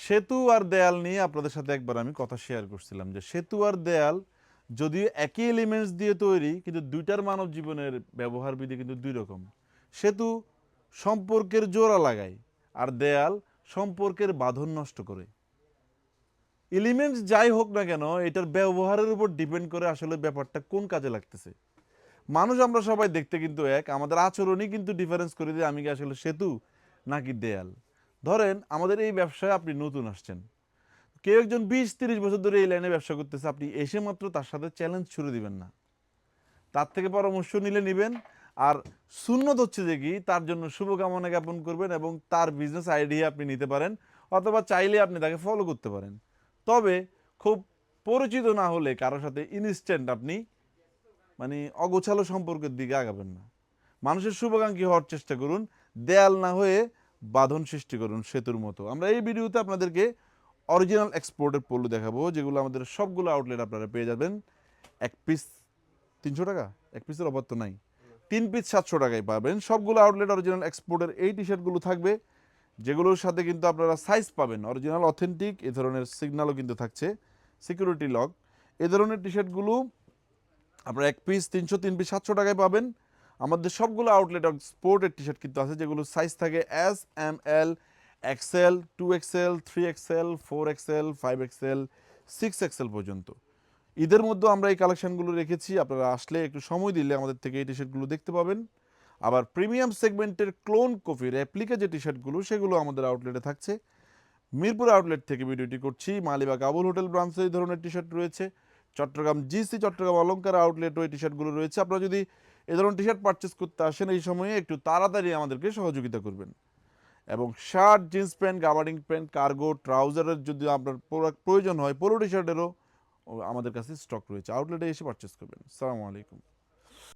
সেতু আর দেয়াল নিয়ে আপনাদের সাথে একবার আমি কথা শেয়ার করছিলাম যে সেতু আর দেয়াল যদিও একই এলিমেন্টস দিয়ে তৈরি কিন্তু দুইটার মানব জীবনের ব্যবহার বিধি কিন্তু দুই রকম। সেতু সম্পর্কের জোড়া লাগায় আর দেয়াল সম্পর্কের বাঁধন নষ্ট করে। এলিমেন্টস যাই হোক না কেন এটার ব্যবহারের উপর ডিপেন্ড করে আসলে ব্যাপারটা কোন কাজে লাগতেছে। মানুষ আমরা সবাই দেখতে কিন্তু এক, আমাদের আচরণই কিন্তু ডিফারেন্স করে দিয়ে আমি কি আসলে সেতু নাকি দেয়াল। ধরেন আমাদের এই ব্যবসায় আপনি নতুন আসছেন, কেউ একজন 20-30 বছর ধরে এই লাইনে ব্যবসা করতেছে, আপনি এসে মাত্র তার সাথে চ্যালেঞ্জ ছুড়ে দিবেন না, তার থেকে পরামর্শ নিলে নিবেন। আর সুন্নত হচ্ছে যে কি তার জন্য শুভকামনা জ্ঞাপন করবেন এবং তার বিজনেস আইডিয়া আপনি নিতে পারেন, অথবা চাইলে আপনি তাকে ফলো করতে পারেন। তবে খুব পরিচিত না হলে কারোর সাথে ইনস্ট্যান্ট আপনি মানে অগোছালো সম্পর্কের দিকে আগাবেন না। মানুষের শুভাকাঙ্ক্ষী হওয়ার চেষ্টা করুন, দেয়াল না হয়ে বাঁধন সৃষ্টি করুন সেতুর মতো। আমরা এই ভিডিওতে আপনাদেরকে অরিজিনাল এক্সপোর্টের পণ্য দেখাবো, যেগুলো আমাদের সবগুলো আউটলেট আপনারা পেয়ে যাবেন। এক পিস 300 টাকা, এক পিসের অফার তো নাই, 3 পিস 700 টাকায় পাবেন। সবগুলো আউটলেট অরিজিনাল এক্সপোর্টের এই টি শার্টগুলো থাকবে, যেগুলোর সাথে কিন্তু আপনারা সাইজ পাবেন অরিজিনাল অথেন্টিক। এ ধরনের সিগন্যালও কিন্তু থাকছে, সিকিউরিটি লক। এ ধরনের টি শার্টগুলো আপনারা এক পিস 300, 3 পিস 700 টাকায় পাবেন। আমাদের সবগুলো আউটলেট স্পোর্টের টি শার্ট কিন্তু আছে, যেগুলো সাইজ থাকে এস, এম, এল, Excel, 2XL, 3XL, 4XL, 5XL, 6XL পর্যন্ত। ঈদের মধ্যে আমরা এই কালেকশনগুলো রেখেছি, আপনারা আসলে একটু সময় দিলে আমাদের থেকে এই টি শার্টগুলো দেখতে পাবেন। আবার প্রিমিয়াম সেগমেন্টের ক্লোন কপি রেপ্লিকা যে টি শার্টগুলো, সেগুলো আমাদের আউটলেটে থাকছে। মিরপুর আউটলেট থেকে ভিডিওটি করছি। মালিবাগ আবুল হোটেল ব্রাঞ্চে এই ধরনের টি শার্ট রয়েছে। চট্টগ্রাম জিসি, চট্টগ্রাম অলংকার আউটলেটও এই টি শার্টগুলো রয়েছে। আপনারা যদি এই ধরনের টি শার্ট পারচেস করতে আসেন এই সময়ে একটু তাড়াতাড়ি আমাদেরকে সহযোগিতা করবেন। এবং shirt, jeans pant, gabardine pant, cargo, ট্রাউজারের যদি আপনার প্রয়োজন হয়, পোলো টি শার্টেরও আমাদের কাছে স্টক রয়েছে। আউটলেটে এসে পারচেস করবেন। আসসালামু আলাইকুম।